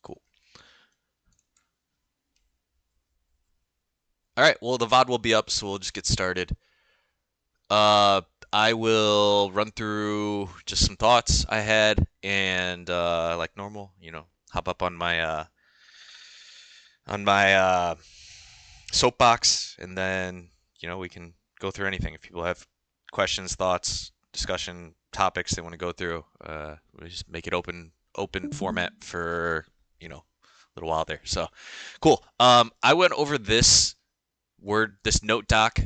Cool. All right. Well, the VOD will be up, so we'll just get started. Uh, I will run through just some thoughts I had, and like normal, hop up on my soapbox, and then we can go through anything. If people have questions, thoughts, discussion topics they want to go through, we just make it open format for a little while there. So cool. I went over this note doc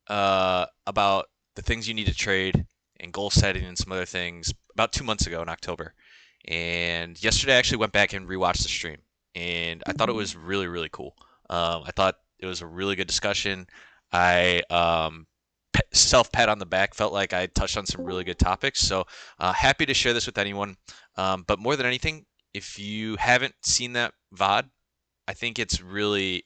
about the things you need to trade and goal setting and some other things about 2 months ago in October. And yesterday I actually went back and rewatched the stream, and I thought it was really really cool. I thought it was a really good discussion. I self pat on the back, felt like I touched on some really good topics. So happy to share this with anyone. But more than anything, if you haven't seen that VOD, I think it's really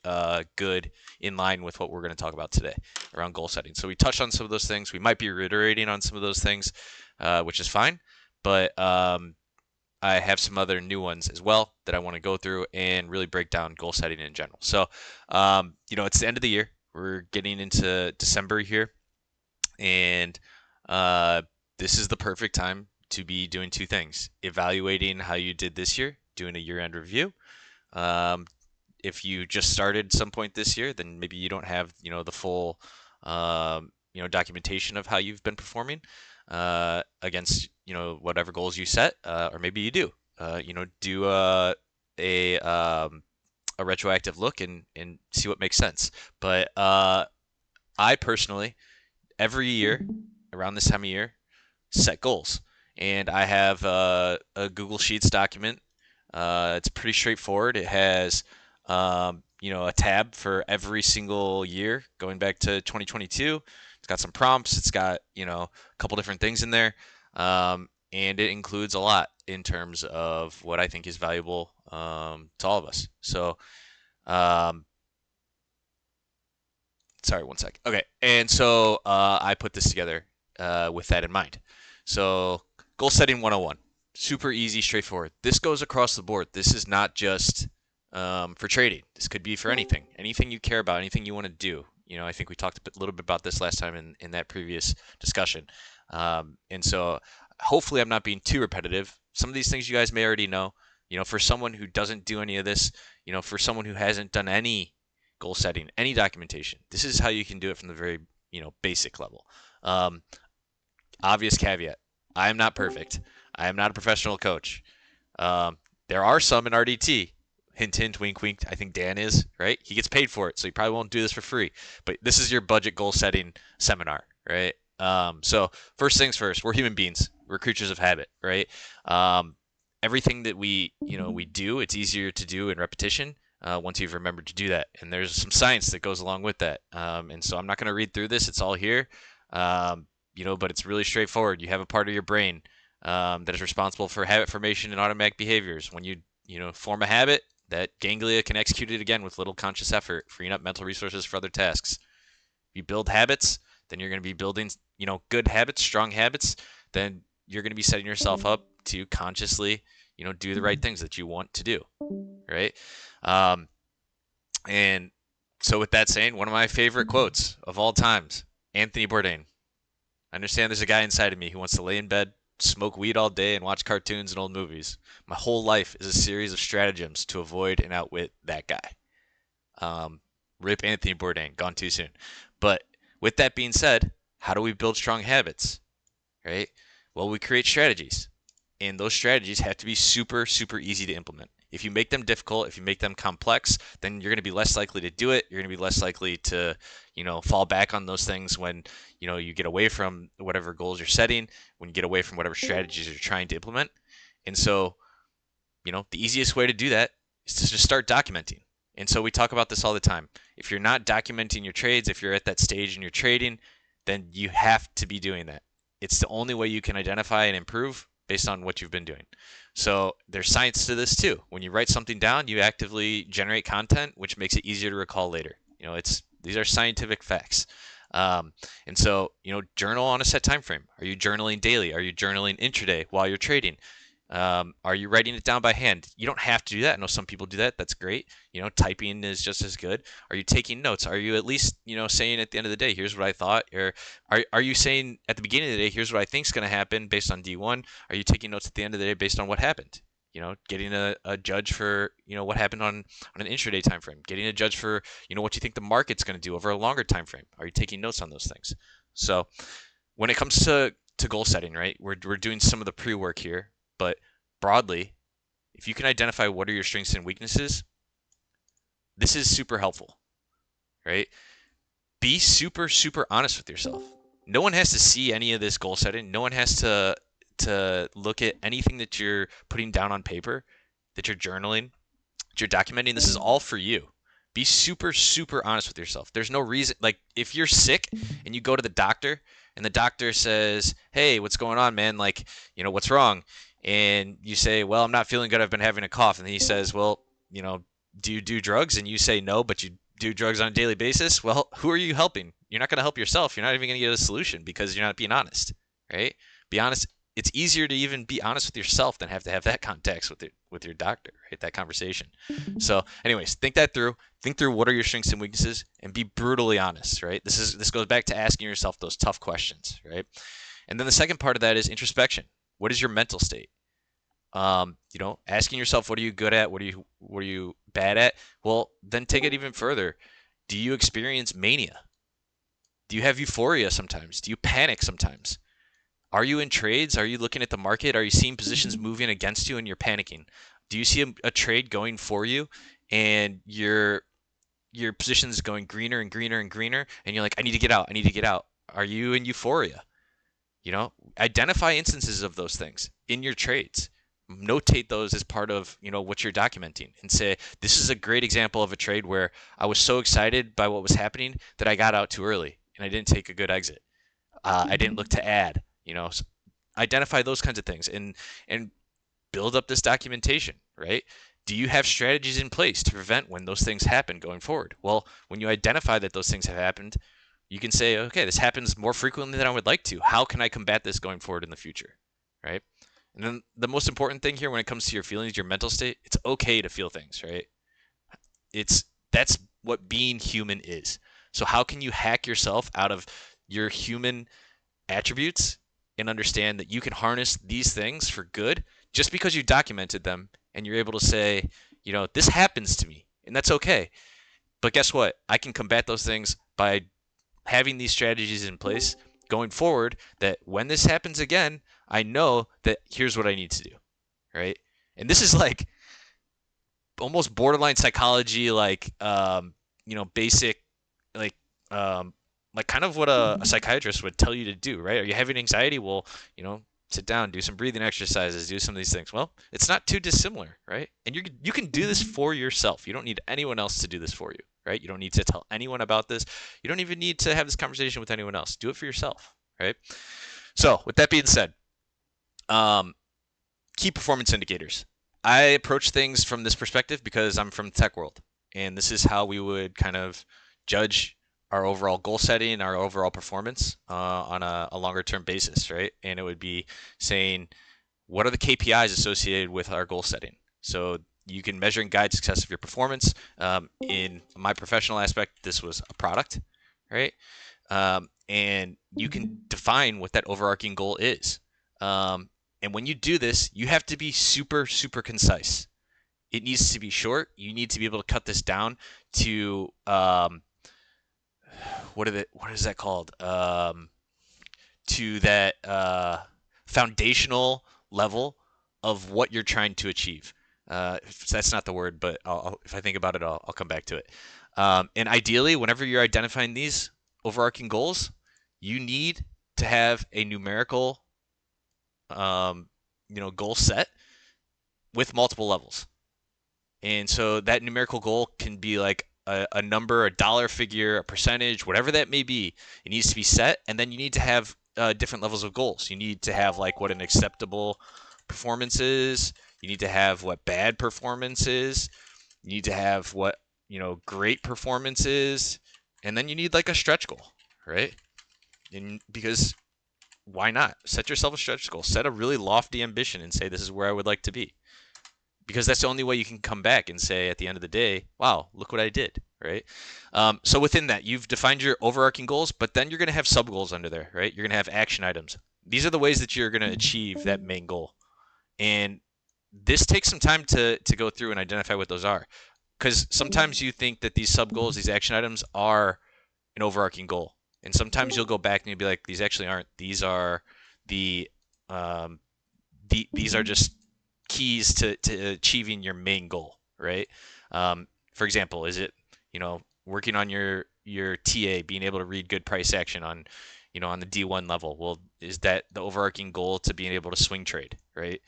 good in line with what we're going to talk about today around goal setting. So we touched on some of those things. We might be reiterating on some of those things, which is fine. But I have some other new ones as well that I want to go through and really break down goal setting in general. So, it's the end of the year. We're getting into December here, and uh, this is the perfect time to be doing two things: evaluating how you did this year, doing a year-end review. Um, if you just started some point this year, then maybe you don't have the full documentation of how you've been performing against whatever goals you set, or maybe you do. Do a a retroactive look and see what makes sense. But I personally, every year around this time of year, set goals, and I have a Google Sheets document. It's pretty straightforward. It has a tab for every single year going back to 2022. It's got some prompts. It's got a couple different things in there, and it includes a lot in terms of what I think is valuable to all of us. So, um, sorry, one sec. Okay, and so I put this together with that in mind. So, goal setting 101. Super easy, straightforward. This goes across the board. This is not just for trading. This could be for anything you care about, anything you want to do. I think we talked a little bit about this last time in that previous discussion. And so hopefully I'm not being too repetitive. Some of these things you guys may already know. For someone who doesn't do any of this, for someone who hasn't done any goal setting, any documentation, this is how you can do it from the very, basic level. Um, Obvious caveat: I am not perfect. I am not a professional coach. There are some in RDT. Hint, hint, wink, wink. I think Dan is, right? He gets paid for it, so he probably won't do this for free. But this is your budget goal setting seminar, right? So first things first, we're human beings. We're creatures of habit, right? Everything that we do, it's easier to do in repetition once you've remembered to do that. And there's some science that goes along with that. And so I'm not going to read through this. It's all here. But it's really straightforward. You have a part of your brain that is responsible for habit formation and automatic behaviors. When you form a habit, that ganglia can execute it again with little conscious effort, freeing up mental resources for other tasks. If you build habits, then you're going to be building, good habits, strong habits. Then you're going to be setting yourself up to consciously, do the right things that you want to do, right? Um, and so, with that saying, one of my favorite quotes of all times, Anthony Bourdain. I understand there's a guy inside of me who wants to lay in bed, smoke weed all day, and watch cartoons and old movies. My whole life is a series of stratagems to avoid and outwit that guy. Um, Rip Anthony Bourdain, gone too soon. But with that being said, how do we build strong habits? Right? Well, we create strategies, and those strategies have to be super, super easy to implement. If you make them difficult, if you make them complex, then you're going to be less likely to do it. You're going to be less likely to, fall back on those things when, you get away from whatever goals you're setting, when you get away from whatever strategies you're trying to implement. And so, the easiest way to do that is to just start documenting. And so we talk about this all the time. If you're not documenting your trades, if you're at that stage in your trading, then you have to be doing that. It's the only way you can identify and improve based on what you've been doing. So there's science to this too. When you write something down, you actively generate content, which makes it easier to recall later. These are scientific facts. And so, journal on a set time frame. Are you journaling daily? Are you journaling intraday while you're trading? Are you writing it down by hand? You don't have to do that. I know some people do that. That's great. Typing is just as good. Are you taking notes? Are you at least, saying at the end of the day, here's what I thought? Or are you saying at the beginning of the day, here's what I think is going to happen based on D1? Are you taking notes at the end of the day based on what happened? Getting a judge for, what happened on an intraday time frame, getting a judge for, what you think the market's going to do over a longer time frame. Are you taking notes on those things? So when it comes to goal setting, right, we're doing some of the pre-work here, but broadly, if you can identify what are your strengths and weaknesses, this is super helpful, right? Be super, super honest with yourself. No one has to see any of this goal setting. No one has to look at anything that you're putting down on paper, that you're journaling, that you're documenting. This is all for you. Be super, super honest with yourself. There's no reason, like if you're sick and you go to the doctor and the doctor says, hey, what's going on, man? Like, what's wrong? And you say, well, I'm not feeling good. I've been having a cough. And he says, well, do you do drugs? And you say no, but you do drugs on a daily basis. Well, who are you helping? You're not going to help yourself. You're not even going to get a solution because you're not being honest, right? Be honest. It's easier to even be honest with yourself than have to have that context with your doctor, right? That conversation. So, anyways, think that through. Think through what are your strengths and weaknesses, and be brutally honest, right? This goes back to asking yourself those tough questions, right? And then the second part of that is introspection. What is your mental state? Asking yourself, what are you good at? What are you bad at? Well, then take it even further. Do you experience mania? Do you have euphoria sometimes? Do you panic sometimes? Are you in trades? Are you looking at the market? Are you seeing positions moving against you and you're panicking? Do you see a trade going for you and your position's going greener and greener and greener and you're like, I need to get out. I need to get out. Are you in euphoria? Identify instances of those things in your trades. Notate those as part of what you're documenting and say, this is a great example of a trade where I was so excited by what was happening that I got out too early and I didn't take a good exit. I didn't look to add. Identify those kinds of things and build up this documentation, right? Do you have strategies in place to prevent when those things happen going forward? Well, when you identify that those things have happened, you can say, okay, this happens more frequently than I would like to. How can I combat this going forward in the future, right? And then the most important thing here when it comes to your feelings, your mental state, it's okay to feel things, right? That's what being human is. So how can you hack yourself out of your human attributes and understand that you can harness these things for good just because you documented them and you're able to say, this happens to me and that's okay. But guess what? I can combat those things by having these strategies in place going forward that when this happens again, I know that here's what I need to do, right? And this is like almost borderline psychology, like, basic, like kind of what a psychiatrist would tell you to do, right? Are you having anxiety? Well, sit down, do some breathing exercises, do some of these things. Well, it's not too dissimilar, right? And you can do this for yourself. You don't need anyone else to do this for you, right? You don't need to tell anyone about this. You don't even need to have this conversation with anyone else. Do it for yourself, right? So with that being said, key performance indicators. I approach things from this perspective because I'm from the tech world, and this is how we would kind of judge our overall goal setting, our overall performance on a longer term basis, right? And it would be saying, what are the KPIs associated with our goal setting? So you can measure and guide success of your performance. In my professional aspect, this was a product, right? And you can define what that overarching goal is. And when you do this, you have to be super, super concise. It needs to be short. You need to be able to cut this down to what is that called? To that foundational level of what you're trying to achieve. That's not the word, but if I think about it, I'll come back to it. And ideally, whenever you're identifying these overarching goals, you need to have a numerical goal set with multiple levels. And so that numerical goal can be like a number, a dollar figure, a percentage, whatever that may be. It needs to be set, and then you need to have different levels of goals. You need to have like what an acceptable performance is. You need to have what bad performance is. You need to have what great performance is, and then you need like a stretch goal, right? And because why not? Set yourself a stretch goal. Set a really lofty ambition and say, this is where I would like to be. Because that's the only way you can come back and say at the end of the day, wow, look what I did, right? So within that, you've defined your overarching goals, but then you're going to have sub goals under there, right? You're going to have action items. These are the ways that you're going to achieve that main goal. And this takes some time to go through and identify what those are. Because sometimes you think that these sub goals, these action items are an overarching goal. And sometimes you'll go back and you'll be like, these actually aren't. These are these are just keys to achieving your main goal, right? For example, is it, working on your TA, being able to read good price action on, on the D1 level? Well, is that the overarching goal to being able to swing trade, right?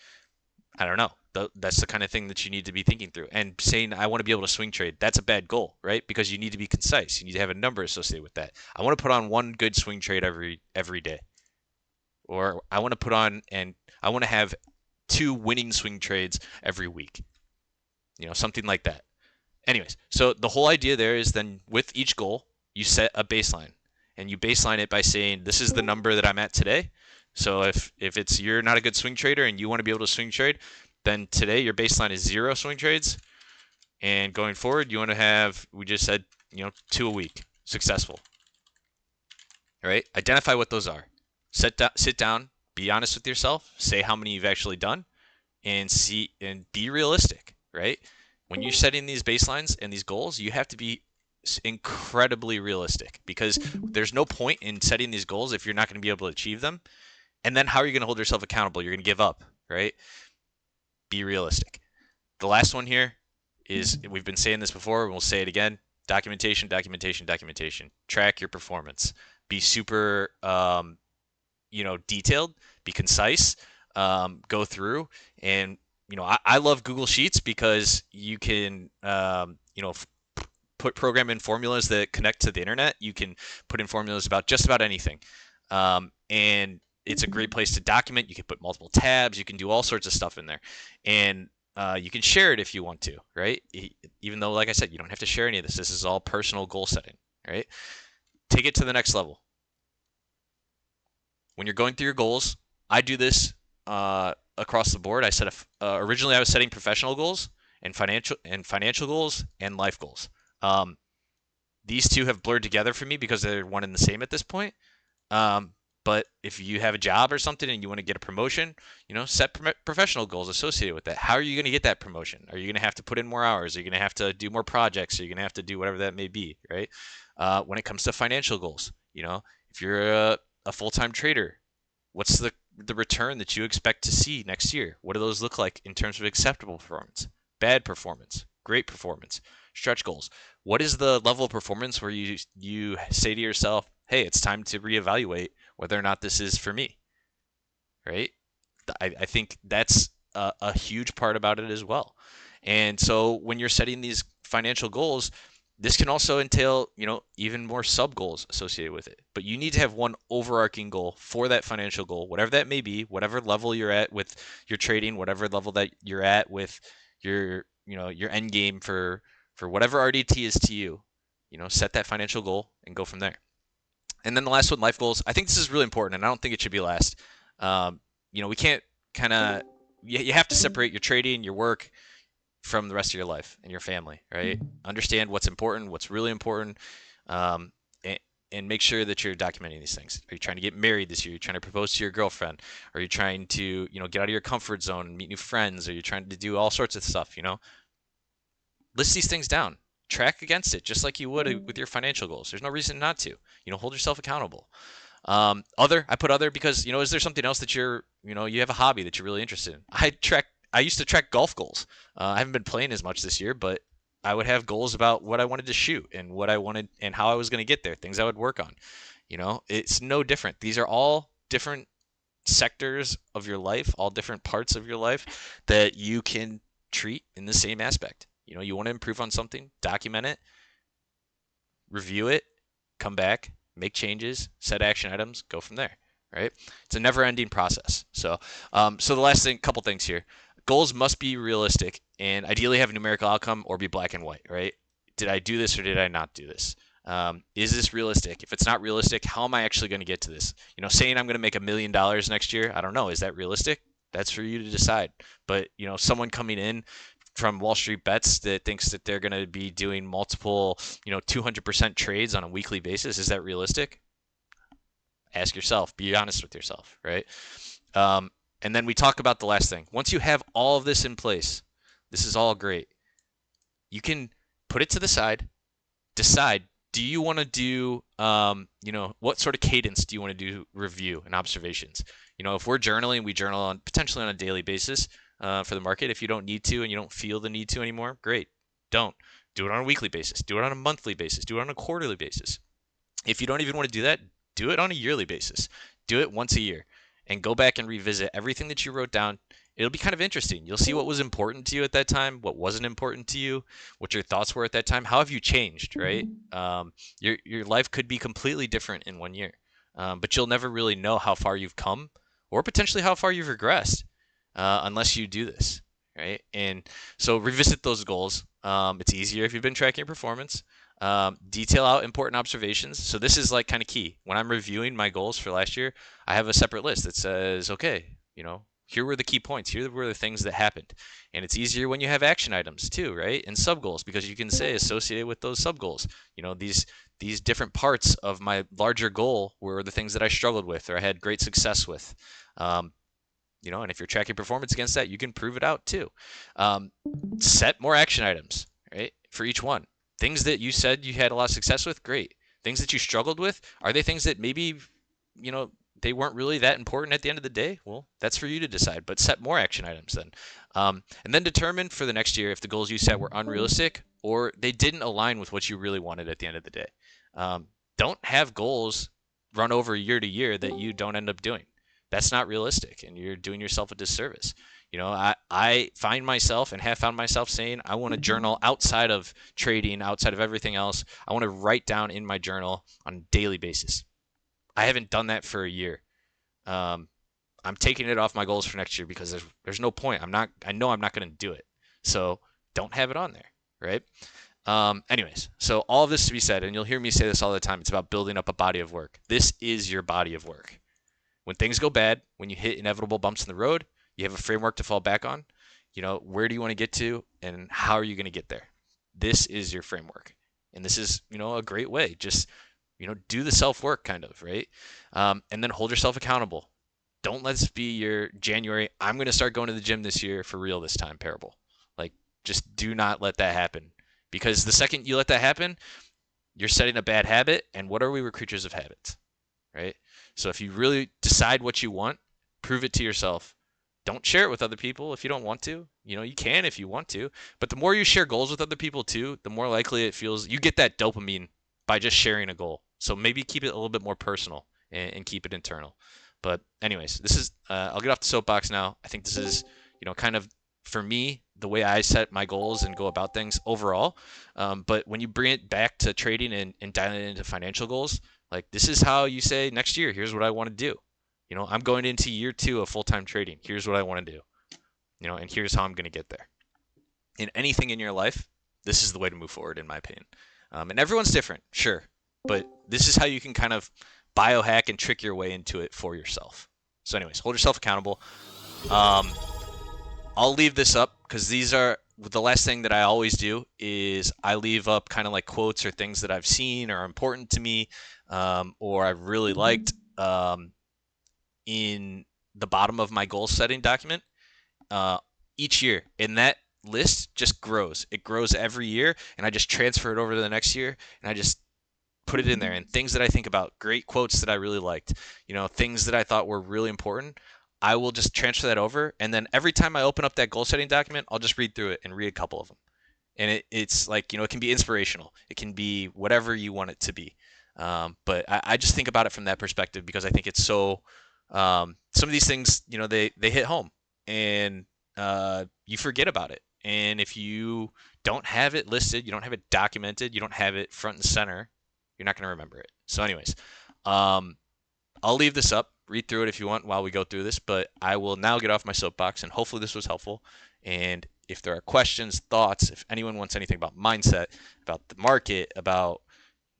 I don't know. That's the kind of thing that you need to be thinking through. And saying, I want to be able to swing trade, that's a bad goal, right? Because you need to be concise. You need to have a number associated with that. I want to put on one good swing trade every day. Or I want to put on, and I want to have 2 winning swing trades every week. Something like that. Anyways, so the whole idea there is then with each goal, you set a baseline. And you baseline it by saying, this is the number that I'm at today. So if it's you're not a good swing trader and you want to be able to swing trade, then today your baseline is 0 swing trades. And going forward, you want to have, we just said, 2 a week, successful. All right, identify what those are. Sit down, be honest with yourself, say how many you've actually done, and be realistic, right? When you're setting these baselines and these goals, you have to be incredibly realistic, because there's no point in setting these goals if you're not going to be able to achieve them. And then how are you going to hold yourself accountable? You're going to give up, right? Be realistic. The last one here is, we've been saying this before, and we'll say it again: documentation, documentation, documentation. Track your performance. Be super, detailed. Be concise. Go through, and I love Google Sheets because you can, put program in formulas that connect to the internet. You can put in formulas about just about anything, and it's a great place to document. You can put multiple tabs. You can do all sorts of stuff in there, and you can share it if you want to, right? Even though, like I said, you don't have to share any of this. This is all personal goal setting, right? Take it to the next level. When you're going through your goals, I do this across the board. I set originally I was setting professional goals and financial goals and life goals. These two have blurred together for me because they're one and the same at this point. But if you have a job or something and you want to get a promotion, set professional goals associated with that. How are you going to get that promotion? Are you going to have to put in more hours? Are you going to have to do more projects? Are you going to have to do whatever that may be, right? When it comes to financial goals, if you're a full-time trader, what's the return that you expect to see next year? What do those look like in terms of acceptable performance, bad performance, great performance, stretch goals? What is the level of performance where you say to yourself, hey, it's time to reevaluate whether or not this is for me, right? I think that's a huge part about it as well. And so when you're setting these financial goals, this can also entail, even more sub goals associated with it. But you need to have one overarching goal for that financial goal, whatever that may be, whatever level you're at with your trading, whatever level that you're at with your, your end game for whatever RDT is to you. Set that financial goal and go from there. And then the last one, life goals. I think this is really important, and I don't think it should be last. We can't you have to separate your trading, your work from the rest of your life and your family, right? Understand what's important, what's really important, and make sure that you're documenting these things. Are you trying to get married this year? Are you trying to propose to your girlfriend? Are you trying to, get out of your comfort zone and meet new friends? Are you trying to do all sorts of stuff, List these things down. Track against it, just like you would with your financial goals. There's no reason not to. Hold yourself accountable. I put other because, is there something else that you're, you have a hobby that you're really interested in? I used to track golf goals. I haven't been playing as much this year, but I would have goals about what I wanted to shoot and what I wanted and how I was going to get there, things I would work on. It's no different. These are all different sectors of your life, all different parts of your life that you can treat in the same aspect. You want to improve on something, document it, review it, come back, make changes, set action items, go from there, right? It's a never-ending process. So the last couple things here. Goals must be realistic and ideally have a numerical outcome or be black and white, right? Did I do this or did I not do this? Is this realistic? If it's not realistic, how am I actually going to get to this? Saying I'm going to make $1 million next year, I don't know. Is that realistic? That's for you to decide. But, someone coming in from Wall Street Bets that thinks that they're going to be doing multiple, 200% trades on a weekly basis, is that realistic? Ask yourself. Be honest with yourself, right? And then we talk about the last thing. Once you have all of this in place, this is all great. You can put it to the side, decide, do you want to do, what sort of cadence do you want to do review and observations? If we're journaling, we journal on potentially on a daily basis for the market. If you don't need to and you don't feel the need to anymore, great. Don't. Do it on a weekly basis. Do it on a monthly basis. Do it on a quarterly basis. If you don't even want to do that, do it on a yearly basis. Do it once a year and go back and revisit everything that you wrote down. It'll be kind of interesting. You'll see what was important to you at that time, what wasn't important to you, what your thoughts were at that time. How have you changed, right? Your life could be completely different in 1 year, but you'll never really know how far you've come or potentially how far you've regressed unless you do this, right? And so revisit those goals. It's easier if you've been tracking your performance. Detail out important observations. So this is like kind of key. When I'm reviewing my goals for last year, I have a separate list that says, okay, here were the key points. Here were the things that happened. And it's easier when you have action items too, right? And sub goals, because you can say associated with those sub goals. These different parts of my larger goal were the things that I struggled with or I had great success with. And if you're tracking performance against that, you can prove it out too. Set more action items, right? For each one. Things that you said you had a lot of success with, great. Things that you struggled with, are they things that maybe, they weren't really that important at the end of the day? Well, that's for you to decide, but set more action items then. And then determine for the next year if the goals you set were unrealistic or they didn't align with what you really wanted at the end of the day. Don't have goals run over year to year that you don't end up doing. That's not realistic, and you're doing yourself a disservice. I find myself and have found myself saying I want to journal outside of trading, outside of everything else. I want to write down in my journal on a daily basis. I haven't done that for a year. I'm taking it off my goals for next year because there's no point. I know I'm not going to do it. So don't have it on there, right? Anyways, so all of this to be said, and you'll hear me say this all the time, it's about building up a body of work. This is your body of work. When things go bad, when you hit inevitable bumps in the road, you have a framework to fall back on. Where do you want to get to and how are you going to get there? This is your framework. And this is, a great way. Just, do the self-work kind of, right? And then hold yourself accountable. Don't let this be your January, I'm going to start going to the gym this year for real this time parable. Like, just do not let that happen. Because the second you let that happen, you're setting a bad habit. And what are we? We're creatures of habits, right? So if you really decide what you want, prove it to yourself. Don't share it with other people if you don't want to. You can if you want to. But the more you share goals with other people too, the more likely it feels you get that dopamine by just sharing a goal. So maybe keep it a little bit more personal and keep it internal. But anyways, this is I'll get off the soapbox now. I think this is kind of for me the way I set my goals and go about things overall. But when you bring it back to trading and dialing it into financial goals, like this is how you say next year, here's what I want to do. I'm going into year 2 of full-time trading. Here's what I want to do. And here's how I'm going to get there. In anything in your life, this is the way to move forward, in my opinion. And everyone's different, sure. But this is how you can kind of biohack and trick your way into it for yourself. So anyways, hold yourself accountable. I'll leave this up because these are the last thing that I always do is I leave up kind of like quotes or things that I've seen or are important to me or I've really liked in the bottom of my goal setting document each year. And that list just grows. It grows every year, and I just transfer it over to the next year, and I just put it in there. And things that I think about, great quotes that I really liked, things that I thought were really important, I will just transfer that over. And then every time I open up that goal setting document, I'll just read through it and read a couple of them. And it's like, it can be inspirational. It can be whatever you want it to be. But I just think about it from that perspective because I think it's so some of these things, they hit home and you forget about it. And if you don't have it listed, you don't have it documented, you don't have it front and center, you're not going to remember it. So anyways, I'll leave this up. Read through it if you want while we go through this, but I will now get off my soapbox and hopefully this was helpful. And if there are questions, thoughts, if anyone wants anything about mindset, about the market, about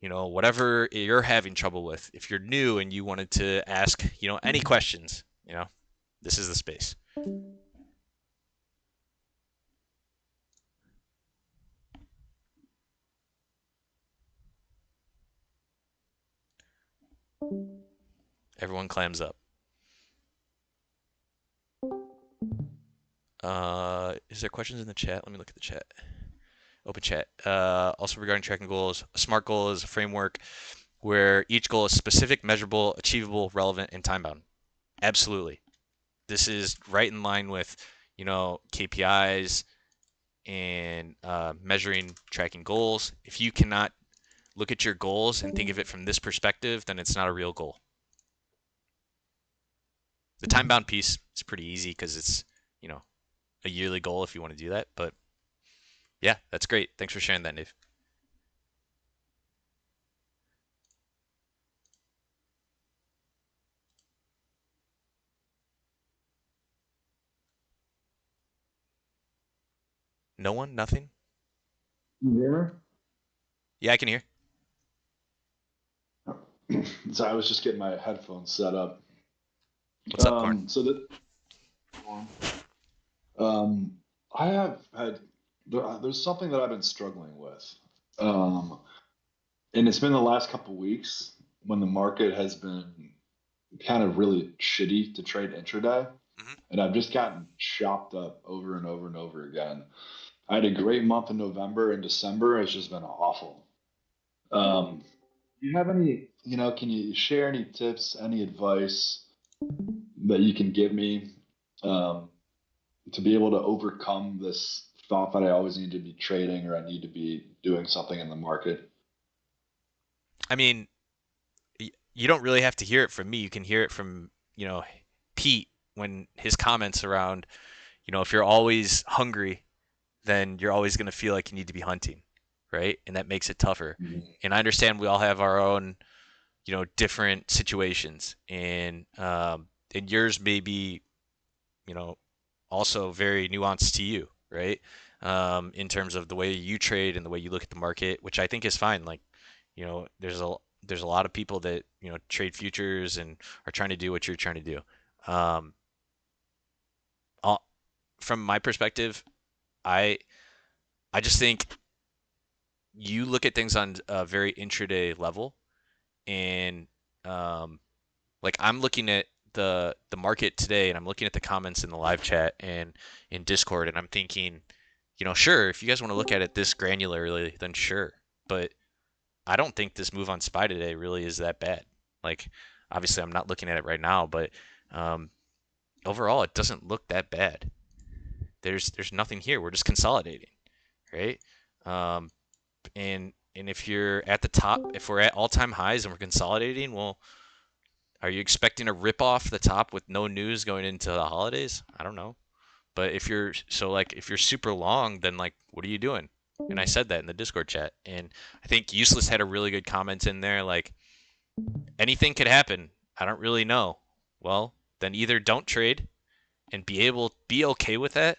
whatever you're having trouble with. If you're new and you wanted to ask, any questions, this is the space. Everyone clams up. Is there questions in the chat? Let me look at the chat. Open chat. Also regarding tracking goals, a SMART goal is a framework where each goal is specific, measurable, achievable, relevant, and time-bound. Absolutely. This is right in line with, KPIs and measuring, tracking goals. If you cannot look at your goals and think of it from this perspective, then it's not a real goal. The time-bound piece is pretty easy because it's, a yearly goal if you want to do that. But yeah, that's great. Thanks for sharing that, Dave. No one? Nothing? You hear Yeah, I can hear. me? So I was just getting my headphones set up. What's up, Corn? So that um, I have had there's something that I've been struggling with, um, and it's been the last couple weeks when the market has been kind of really shitty to trade intraday, Mm-hmm. and I've just gotten chopped up over and over and over again. I had a great month in November, and December has just been awful. Do you have any, can you share any tips, any advice that you can give me um, to be able to overcome this thought that I always need to be trading or I need to be doing something in the market? I mean, you don't really have to hear it from me. You can hear it from, Pete when his comments around, if you're always hungry, then you're always going to feel like you need to be hunting, right? And that makes it tougher. Mhm. And I understand we all have our own, different situations, and yours may be, you know, also very nuanced to you, right? In terms of the way you trade and the way you look at the market, which I think is fine. Like, there's a lot of people that trade futures and are trying to do what you're trying to do. Um, I'll, from my perspective, I I just think you look at things on a very intraday level, and um, like I'm looking at the market today, and I'm looking at the comments in the live chat and in Discord, and I'm thinking, sure, if you guys want to look at it this granularly, then sure, but I don't think this move on SPY today really is that bad. Like, obviously, I'm not looking at it right now, but um, overall, it doesn't look that bad. There's nothing here. We're just consolidating, right? Um, and if you're at the top, if we're at all-time highs and we're consolidating, well, are you expecting a rip off the top with no news going into the holidays? I don't know. But if you're super long, then like what are you doing? And I said that in the Discord chat. And I think Useless had a really good comment in there like anything could happen. I don't really know. Well, then either don't trade and be okay with that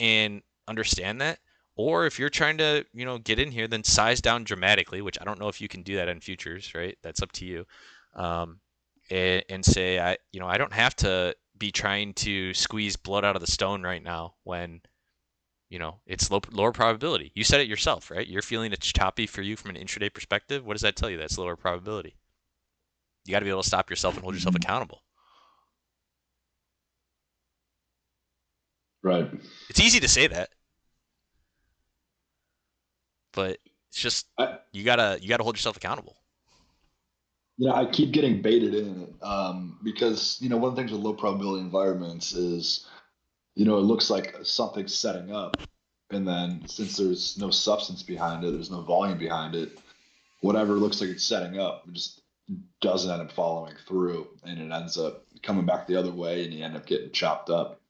and understand that, or if you're trying to, get in here, then size down dramatically, which I don't know if you can do that in futures, right? That's up to you. Um, and say I don't have to be trying to squeeze blood out of the stone right now when it's lower probability. You said it yourself, right? You're feeling it's choppy for you from an intraday perspective. What does that tell you? That's lower probability. You got to be able to stop yourself and hold yourself accountable. Right. It's easy to say that, but it's just I, you gotta hold yourself accountable. I keep getting baited in it because, one of the things with low probability environments is, it looks like something's setting up. And then since there's no substance behind it, there's no volume behind it, whatever looks like it's setting up, it just doesn't end up following through, and it ends up coming back the other way, and you end up getting chopped up.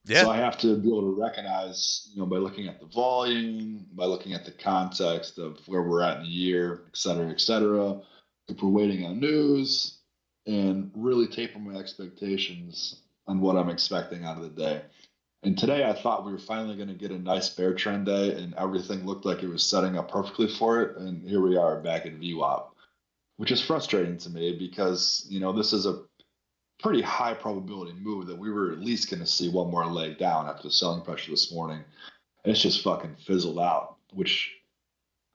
Yeah. So I have to be able to recognize, by looking at the volume, by looking at the context of where we're at in the year, et cetera, if we're waiting on news, and really taper my expectations on what I'm expecting out of the day. And today I thought we were finally going to get a nice bear trend day, and everything looked like it was setting up perfectly for it. And here we are back in VWAP, which is frustrating to me because this is a pretty high probability move that we were at least going to see one more leg down after the selling pressure this morning. And it's just fucking fizzled out, which,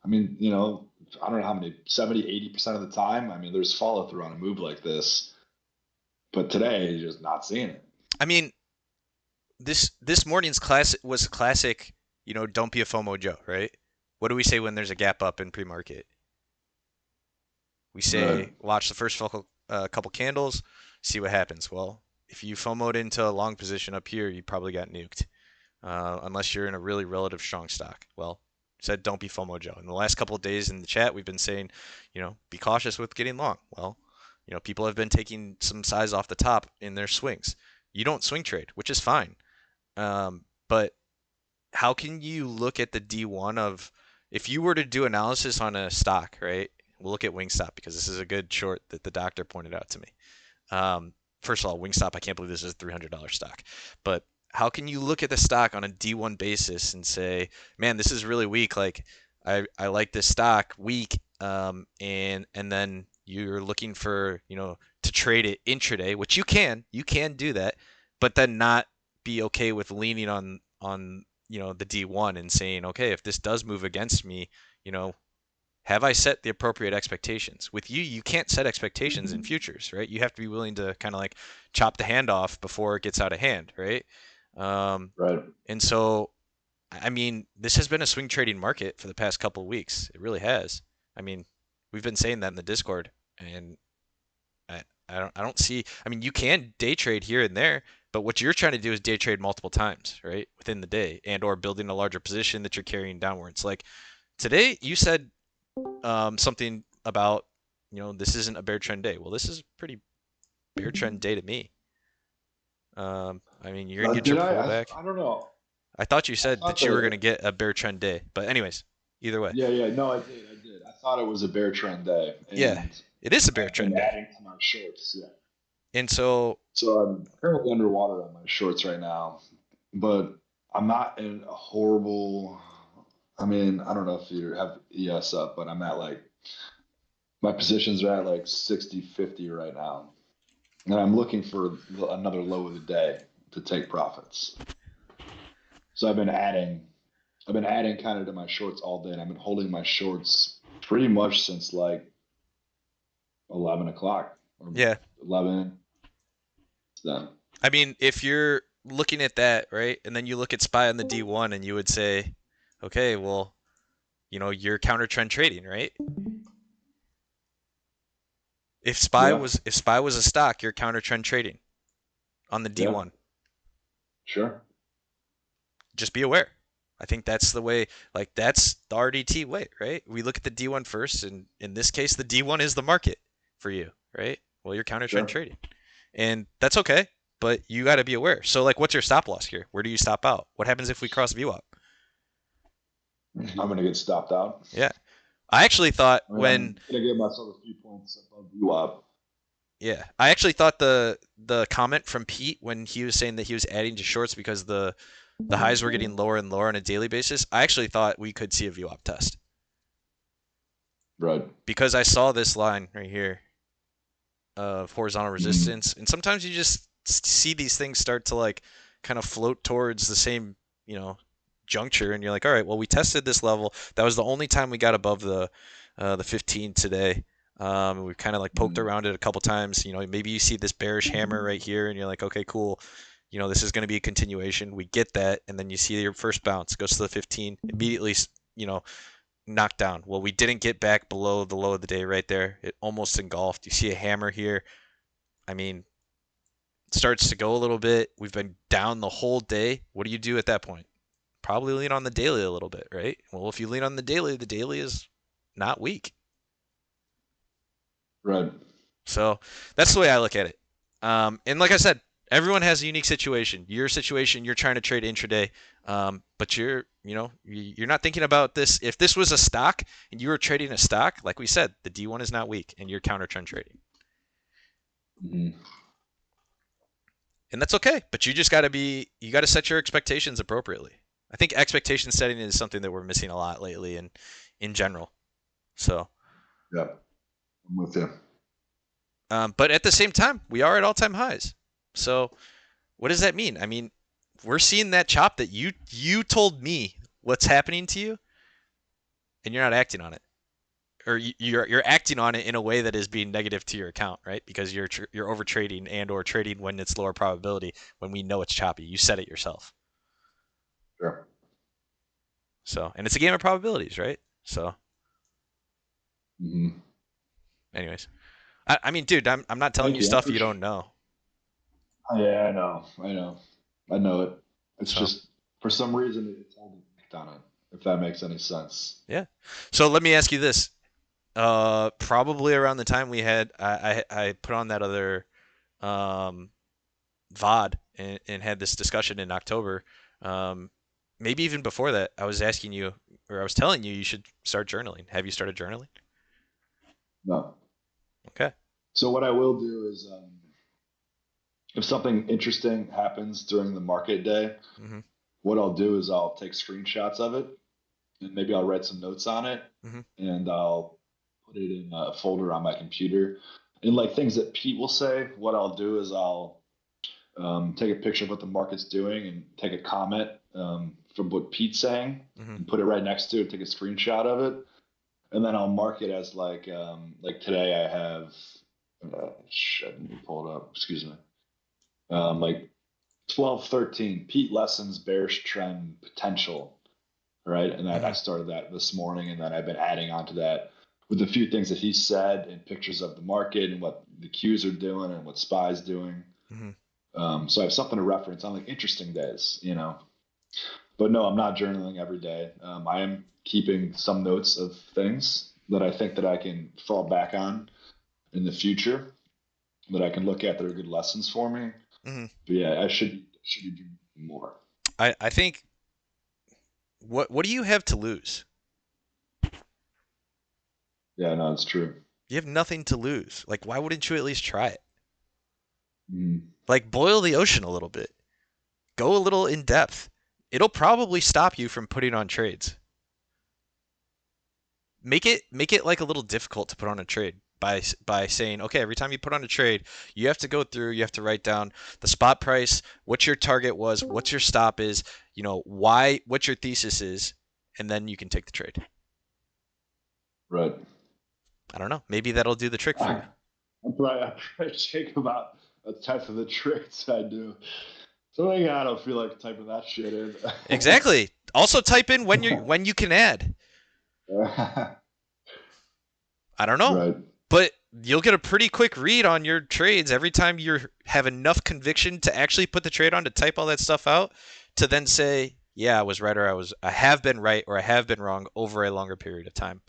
I mean, I don't know how many, 70, 80% of the time. I mean, there's follow through on a move like this, but today, you're just not seeing it. I mean, this morning's class was classic, don't be a FOMO Joe, right? What do we say when there's a gap up in pre-market? We Right. say watch the first couple candles, see what happens. Well, if you FOMO'd into a long position up here, you probably got nuked, unless you're in a really relative strong stock. Well, said don't be FOMO Joe. In the last couple of days in the chat, we've been saying, be cautious with getting long. Well, people have been taking some size off the top in their swings. You don't swing trade, which is fine. But how can you look at the D1 of if you were to do analysis on a stock, right? We'll look at Wingstop because this is a good short that the doctor pointed out to me. First of all, Wingstop, I can't believe this is a $300 stock. But how can you look at the stock on a D1 basis and say, man, this is really weak. Like I like this stock weak, and then you're looking for to trade it intraday, which you can do that, but then not be okay with leaning on the D1 and saying, okay, if this does move against me, you know, have I set the appropriate expectations? With you, you can't set expectations in futures, right? You have to be willing to kind of like chop the hand off before it gets out of hand, right? Um, Right. and so, I mean, this has been a swing trading market for the past couple of weeks. It really has. I mean, we've been saying that in the Discord, and I don't see. I mean, you can day trade here and there, but what you're trying to do is day trade multiple times, right, within the day, and or building a larger position that you're carrying downwards. Like today, you said something about this isn't a bear trend day. Well, this is a pretty bear trend day to me. I mean, you're gonna get your Did I? pullback. I don't know. I thought you I said thought that you were that. gonna get a bear trend day, but anyways, either way, Yeah, yeah. No, I did. I did. I thought it was a bear trend day, yeah, and it is a bear I've been trend day, adding to my shorts. Yeah. and so So I'm currently underwater on my shorts right now, but I'm not in a horrible. I mean, I don't know if you have ES up, but I'm at like my positions are at like 60-50 right now, and I'm looking for another low of the day to take profits. So I've been adding kind of to my shorts all day, and I've been holding my shorts pretty much since like 11 o'clock or yeah, 11. Then I mean, if you're looking at that, right, and then you look at SPY on the D1 and you would say, okay, well, you're counter trend trading, right? yeah, If SPY was a stock, you're counter trend trading on the yeah, D1. sure, Just be aware. I think that's the way, like that's the RDT way, right? We look at the D1 first, and in this case, the D1 is the market for you, right? Well, you're counter trend sure. trading, and that's okay, but you got to be aware. So, like, what's your stop loss here? Where do you stop out? What happens if we cross VWAP? I'm gonna get stopped out. Yeah, I actually thought I mean, when I'm gonna give myself a few points above you up. Yeah, I actually thought the comment from Pete when he was saying that he was adding to shorts because the highs were getting lower and lower on a daily basis. I actually thought we could see a VWAP test Right. because I saw this line right here of horizontal Mm-hmm. resistance, and sometimes you just see these things start to like kind of float towards the same juncture, and you're like, all right, well we tested this level. That was the only time we got above the 15 today. We've kind of like poked Mm-hmm. around it a couple times. Maybe you see this bearish hammer right here, and you're like, okay, cool. This is going to be a continuation. We get that, and then you see your first bounce goes to the 15, immediately, you know, knocked down. Well, we didn't get back below the low of the day right there. It almost engulfed. You see a hammer here. I mean, it starts to go a little bit. We've been down the whole day. What do you do at that point? Probably lean on the daily a little bit, right? Well, if you lean on the daily is not weak. Right. So that's the way I look at it. And like I said, everyone has a unique situation. Your situation, you're trying to trade intraday, but you're not thinking about this. If this was a stock and you were trading a stock, like we said, the D1 is not weak, and you're counter trend trading. Mm-hmm. and that's okay. But you just you got to set your expectations appropriately. I think expectation setting is something that we're missing a lot lately, and in general. So, Yeah, I'm with you. but at the same time, we are at all-time highs. So, what does that mean? I mean, we're seeing that chop that you told me what's happening to you, and you're not acting on it, or you're acting on it in a way that is being negative to your account, right? Because you're over trading and or trading when it's lower probability when we know it's choppy. You said it yourself. Sure. So, and it's a game of probabilities, right? So, Mm-hmm. anyways, I mean, dude, I'm not telling Thank you you. I stuff you appreciate don't know. Yeah, I know. I know. I know it. It's So, just for some reason it's hard to act on it. If that makes any sense. yeah. So let me ask you this. Probably around the time we had, I put on that other um, VOD and had this discussion in October. Um, maybe even before that, I was asking you, or I was telling you, you should start journaling. Have you started journaling? No. Okay. So what I will do is, if something interesting happens during the market day, Mm-hmm. what I'll do is I'll take screenshots of it and maybe I'll write some notes on it Mm-hmm. and I'll put it in a folder on my computer. And like things that Pete will say, what I'll do is I'll take a picture of what the market's doing and take a comment from what Pete's saying Mm-hmm. and put it right next to it, take a screenshot of it, and then I'll mark it as like today I have shit, let me pull it up. Excuse me. Like 12:13. Pete Lesson's bearish trend potential, right? And I Mm-hmm. started that this morning, and then I've been adding on to that with a few things that he said and pictures of the market and what the Qs are doing and what SPY's doing. Mm-hmm. So I have something to reference on like interesting days, you know. But no, I'm not journaling every day. I am keeping some notes of things that I think that I can fall back on in the future that I can look at that are good lessons for me. Mm-hmm. But yeah, I should be doing more. I think what do you have to lose? Yeah, no, it's true. You have nothing to lose. Like, why wouldn't you at least try it? Mm, Like, boil the ocean a little bit. Go a little in depth. It'll probably stop you from putting on trades. Make it like a little difficult to put on a trade by saying, okay, every time you put on a trade, you have to go through, you have to write down the spot price, what your target was, what your stop is, why, what your thesis is, and then you can take the trade. right. I don't know. Maybe that'll do the trick for you. I'm probably check about a type of the tricks I do. So like, I don't feel like typing that shit in. Exactly. Also type in when you can add. I don't know. Right. But you'll get a pretty quick read on your trades every time you have enough conviction to actually put the trade on to type all that stuff out to then say, yeah, I was right or I have been right or I have been wrong over a longer period of time.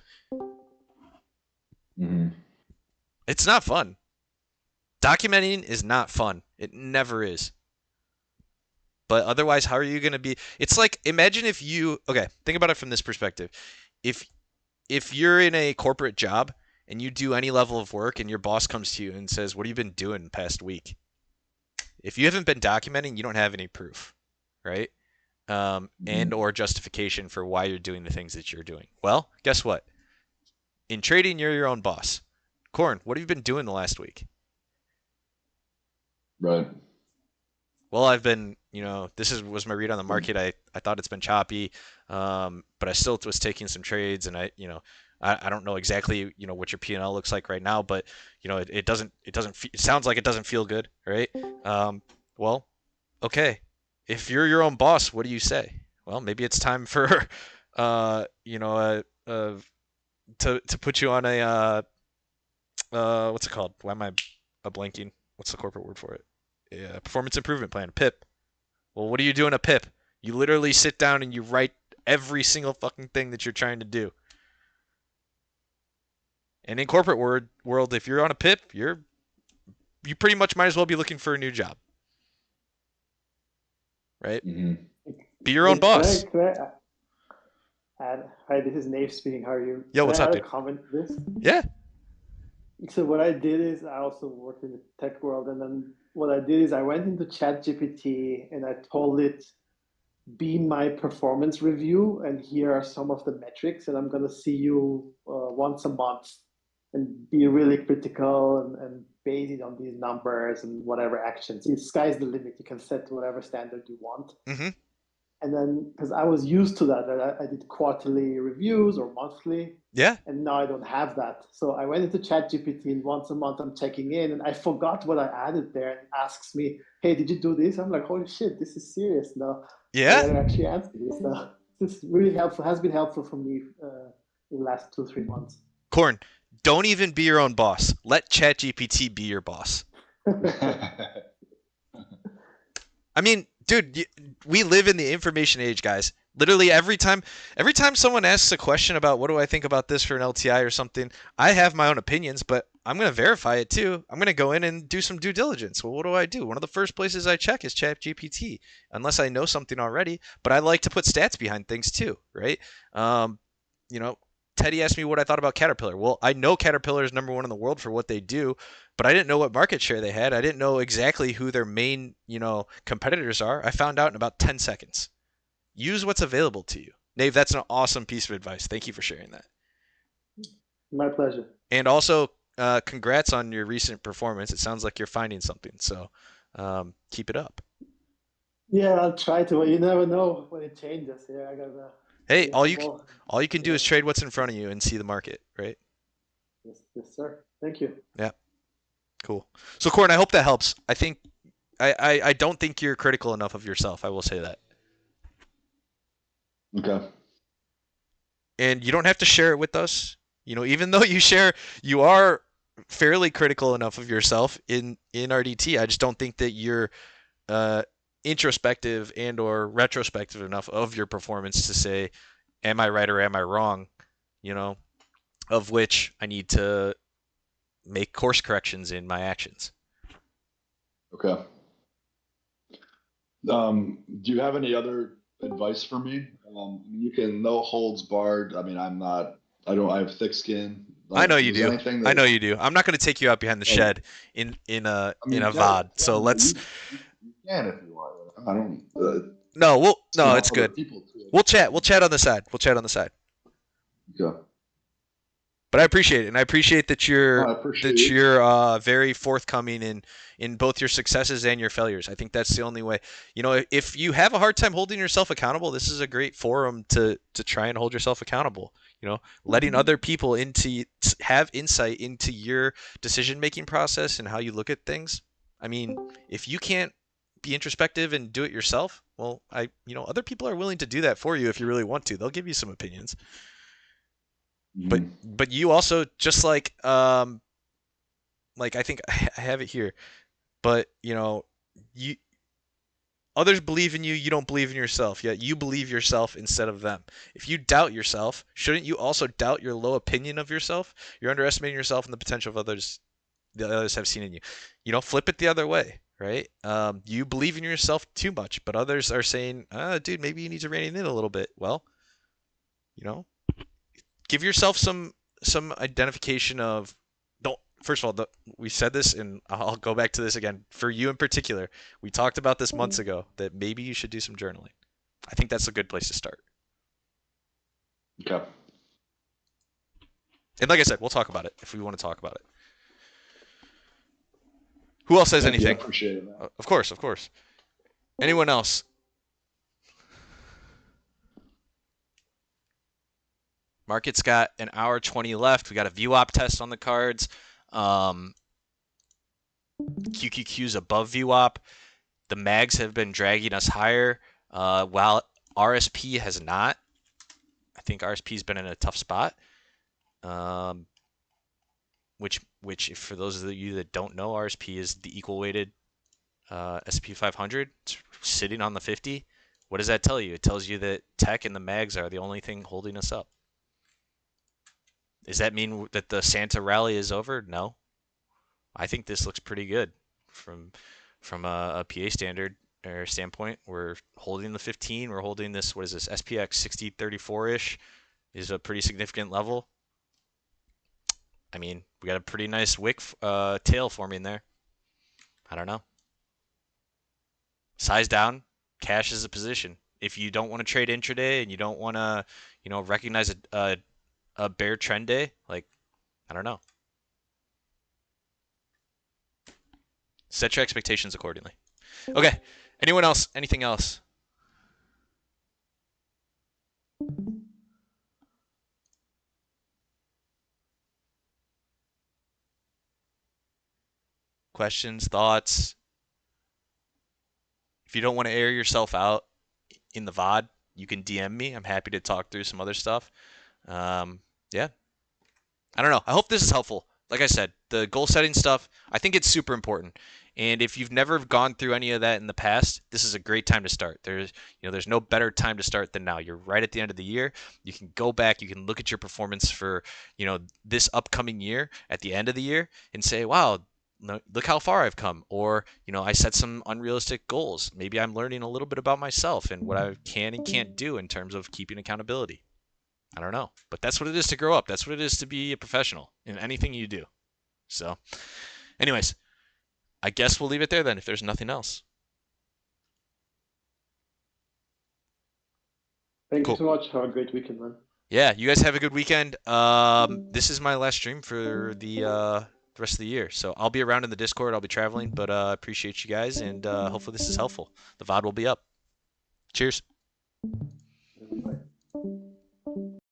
Mm-hmm. It's not fun. Documenting is not fun. It never is. But otherwise, how are you going to be? It's like imagine if you okay, think about it from this perspective. If if you're in a corporate job and you do any level of work and your boss comes to you and says, "What have you been doing the past week?" If you haven't been documenting, you don't have any proof, right? Mm-hmm. And or justification for why you're doing the things that you're doing. Well, guess what? In trading, you're your own boss. Corn, what have you been doing the last week? Right. Well, I've been, was my read on the market. I thought it's been choppy, but I still was taking some trades, and I don't know exactly, what your P&L looks like right now, but it sounds like it doesn't feel good, right? Well, okay, if you're your own boss, what do you say? Well, maybe it's time for, to put you on what's it called? Why am I blanking? What's the corporate word for it? Yeah, performance improvement plan, PIP. Well, what do you do in a PIP? You literally sit down and you write every single fucking thing that you're trying to do. And in corporate world, if you're on a PIP, you pretty much might as well be looking for a new job, right? Mm-hmm. Be your own boss. Can I add? Hi, this is Nave speaking. How are you? Yo, Can I what's up, add a dude? comment to this? Yeah. So what I did is I also worked in the tech world, and then what I did is I went into ChatGPT and I told it, be my performance review, and here are some of the metrics, and I'm gonna see you once a month, and be really critical and base it on these numbers and whatever actions. The sky's the limit. You can set whatever standard you want. Mm-hmm. And then because I was used to that, I did quarterly reviews or monthly, Yeah. and now I don't have that. So I went into ChatGPT, and once a month I'm checking in, and I forgot what I added there, and it asks me, "Hey, did you do this?" I'm like, "Holy shit, this is serious now. I Yeah. gotta actually answer this now." This is really helpful. Has been helpful for me in the last 2 3 months. Corn, don't even be your own boss. Let ChatGPT be your boss. I mean, dude, we live in the information age, guys. Literally every time someone asks a question about what do I think about this for an LTI or something, I have my own opinions, but I'm going to verify it too. I'm going to go in and do some due diligence. Well, what do I do? One of the first places I check is ChatGPT, unless I know something already. But I like to put stats behind things too, right? Um, you know, Teddy asked me what I thought about Caterpillar. Well, I know Caterpillar is number one in the world for what they do, but I didn't know what market share they had. I didn't know exactly who their main, competitors are. I found out in about 10 seconds. Use what's available to you. Nave, that's an awesome piece of advice. Thank you for sharing that. My pleasure. And also, congrats on your recent performance. It sounds like you're finding something. So keep it up. Yeah, I'll try to. You never know when it changes. Yeah, I gotta Hey, be humble. all you can do Yeah, is trade what's in front of you and see the market, right? yes, yes, sir. Thank you. Yeah, cool. So, Corn, I hope that helps. I think I don't think you're critical enough of yourself. I will say that. Okay. And you don't have to share it with us. Even though you are fairly critical enough of yourself in RDT. I just don't think that you're uh, introspective and or retrospective enough of your performance to say, am I right or am I wrong? You know, of which I need to make course corrections in my actions. Okay. Do you have any other advice for me? You can no holds barred. I mean, I have thick skin. I Like, know if you there's do. anything I that, know you do. I'm not going to take you out behind the like, shed in a Ken, VOD. So let's you can if you want. I don't, no, it's going no, to it's help other good. people too. We'll chat. We'll chat on the side. We'll chat on the side. Okay. But I appreciate it, and I appreciate that No, you're I appreciate that you. you're very forthcoming in both your successes and your failures. I think that's the only way. If you have a hard time holding yourself accountable, this is a great forum to try and hold yourself accountable. Letting other people have insight into your decision making process and how you look at things. I mean, if you can't be introspective and do it yourself, well, other people are willing to do that for you if you really want to. They'll give you some opinions. But Mhm. but you also just like I think I have it here, but you others believe in you, you don't believe in yourself, yet you believe yourself instead of them. If you doubt yourself, shouldn't you also doubt your low opinion of yourself? You're underestimating yourself and the potential of others the others have seen in you. Flip it the other way, right? You believe in yourself too much, but others are saying, dude, maybe you need to rein it in a little bit. Well, you know, give yourself some identification of don't first of all we said this and I'll go back to this again for you in particular. We talked about this months ago that maybe you should do some journaling. I think that's a good place to start. Okay. And like I said, we'll talk about it if we want to talk about it. Who else has Thank you. I anything? appreciate it, man. Of course, of course. Anyone else? Market's got an hour 20 left. We got a VWAP test on the cards. QQQ's above VWAP. The mags have been dragging us higher, while RSP has not. I think RSP's been in a tough spot. Which, if for those of you that don't know, RSP is the equal weighted SP 500. It's sitting on the 50. What does that tell you? It tells you that tech and the mags are the only thing holding us up. Does that mean that the Santa rally is over? No. I think this looks pretty good from a PA standard or standpoint. We're holding the 15. We're holding this. What is this? SPX 6034 ish is a pretty significant level. I mean, we got a pretty nice wick tail forming there. I don't know. Size down, cash is a position. If you don't want to trade intraday and you don't want to, recognize a bear trend day, like, I don't know. Set your expectations accordingly. Okay. Anyone else? Anything else? Questions, thoughts? If you don't want to air yourself out in the VOD, you can DM me. I'm happy to talk through some other stuff. Yeah. I don't know. I hope this is helpful. Like I said, the goal setting stuff, I think it's super important. And if you've never gone through any of that in the past, this is a great time to start. There's no better time to start than now. You're right at the end of the year. You can go back, you can look at your performance for, this upcoming year at the end of the year and say, wow, look how far I've come. Or, I set some unrealistic goals. Maybe I'm learning a little bit about myself and what I can and can't do in terms of keeping accountability. I don't know. But that's what it is to grow up. That's what it is to be a professional in anything you do. So, anyways, I guess we'll leave it there then if there's nothing else. Thank you Cool. so much. Have a great weekend, man. Yeah, you guys have a good weekend. This is my last stream for the rest of the year. So I'll be around in the Discord. I'll be traveling, but I appreciate you guys, and hopefully this is helpful. The VOD will be up. Cheers. Bye.